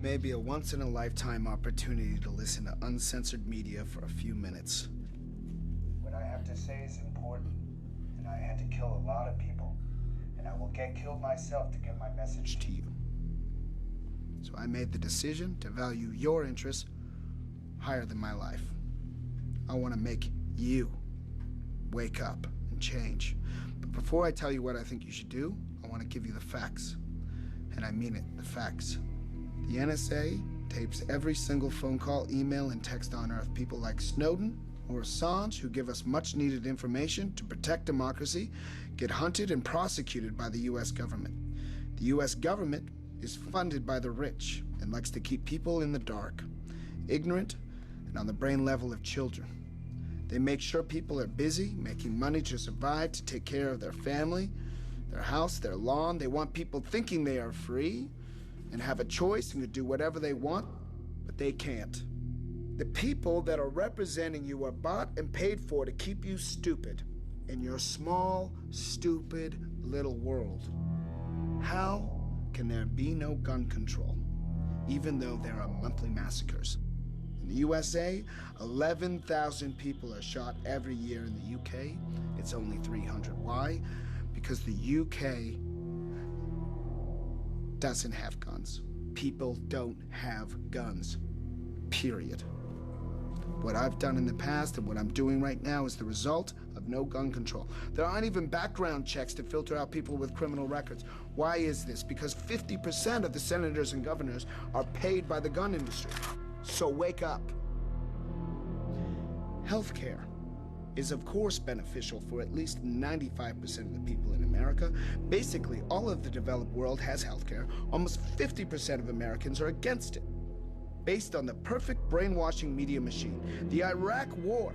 Maybe a once-in-a-lifetime opportunity to listen to uncensored media for a few minutes. What I have to say is important, and I had to kill a lot of people, and I will get killed myself to get my message To you. So I made the decision to value your interests higher than my life. I want to make you wake up and change. But before I tell you what I think you should do, I want to give you the facts. And I mean it, the facts. The NSA tapes every single phone call, email, and text on Earth. People like Snowden or Assange, who give us much-needed information to protect democracy, get hunted and prosecuted by the U.S. government. The U.S. government is funded by the rich and likes to keep people in the dark, ignorant, and on the brain level of children. They make sure people are busy, making money to survive, to take care of their family, their house, their lawn. They want people thinking they are free and have a choice and can do whatever they want, but they can't. The people that are representing you are bought and paid for to keep you stupid in your small, stupid little world. How can there be no gun control, even though there are monthly massacres? In the USA, 11,000 people are shot every year. In the UK, it's only 300. Why? Because the UK doesn't have guns. People don't have guns, period. What I've done in the past and what I'm doing right now is the result of no gun control. There aren't even background checks to filter out people with criminal records. Why is this? Because 50% of the senators and governors are paid by the gun industry. So wake up. Healthcare is of course beneficial for at least 95% of the people in America. Basically, all of the developed world has healthcare. Almost 50% of Americans are against it. Based on the perfect brainwashing media machine, the Iraq War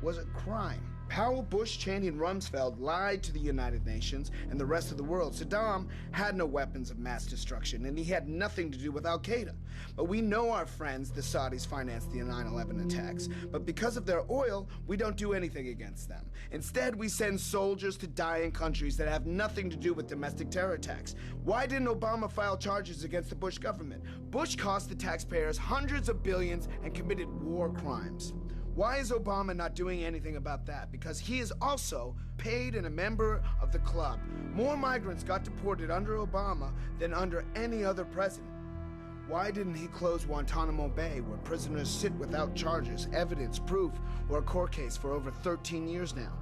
was a crime. Powell, Bush, Cheney, and Rumsfeld lied to the United Nations and the rest of the world. Saddam had no weapons of mass destruction, and he had nothing to do with Al-Qaeda. But we know our friends, the Saudis, financed the 9/11 attacks. But because of their oil, we don't do anything against them. Instead, we send soldiers to die in countries that have nothing to do with domestic terror attacks. Why didn't Obama file charges against the Bush government? Bush cost the taxpayers hundreds of billions and committed war crimes. Why is Obama not doing anything about that? Because he is also paid and a member of the club. More migrants got deported under Obama than under any other president. Why didn't he close Guantanamo Bay, where prisoners sit without charges, evidence, proof, or a court case for over 13 years now?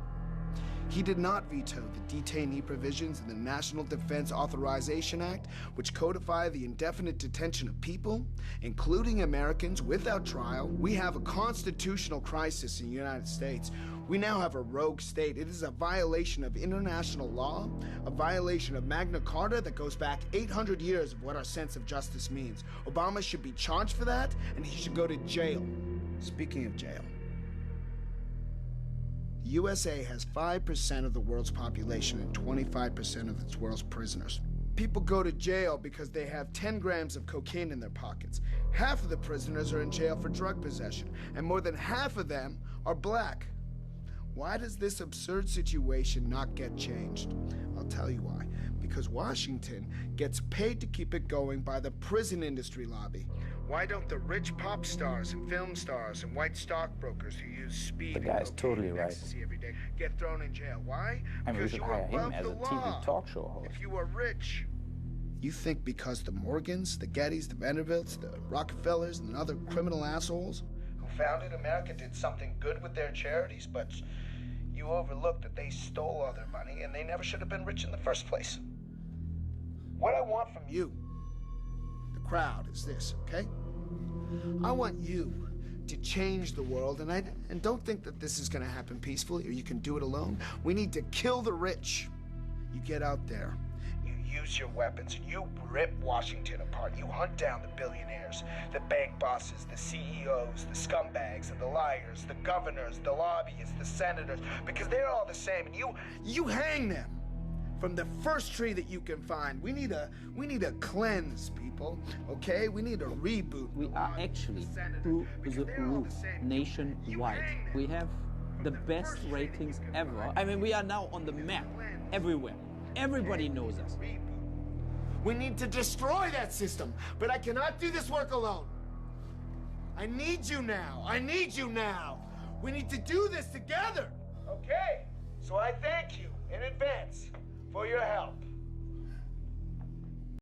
He did not veto the detainee provisions in the National Defense Authorization Act, which codify the indefinite detention of people, including Americans, without trial. We have a constitutional crisis in the United States. We now have a rogue state. It is a violation of international law, a violation of Magna Carta that goes back 800 years of what our sense of justice means. Obama should be charged for that, and he should go to jail. Speaking of jail, the USA has 5% of the world's population and 25% of its world's prisoners. People go to jail because they have 10 grams of cocaine in their pockets. Half of the prisoners are in jail for drug possession, and more than half of them are black. Why does this absurd situation not get changed? I'll tell you why. Because Washington gets paid to keep it going by the prison industry lobby. Why don't the rich pop stars and film stars and white stockbrokers who use speed and guy's totally and right. ecstasy every day get thrown in jail? Why? I mean, we Because should you hire are him above as the a law. TV talk show host. If you are rich. You think because the Morgans, the Gettys, the Vanderbilts, the Rockefellers, and other criminal assholes who founded America did something good with their charities, but you overlooked that they stole all their money and they never should have been rich in the first place. What I want from you, the crowd, is this, okay? I want you to change the world, and don't think that this is gonna happen peacefully or you can do it alone. We need to kill the rich. You get out there, you use your weapons, and you rip Washington apart. You hunt down the billionaires, the bank bosses, the CEOs, the scumbags, and the liars, the governors, the lobbyists, the senators, because they're all the same, and you hang them from the first tree that you can find. We need a cleanse, people, okay? We need a reboot. We are actually through the roof nationwide. We have the best ratings ever. I mean, we are now on the map everywhere. Everybody knows us. We need to destroy that system, but I cannot do this work alone. I need you now. We need to do this together. Okay, so I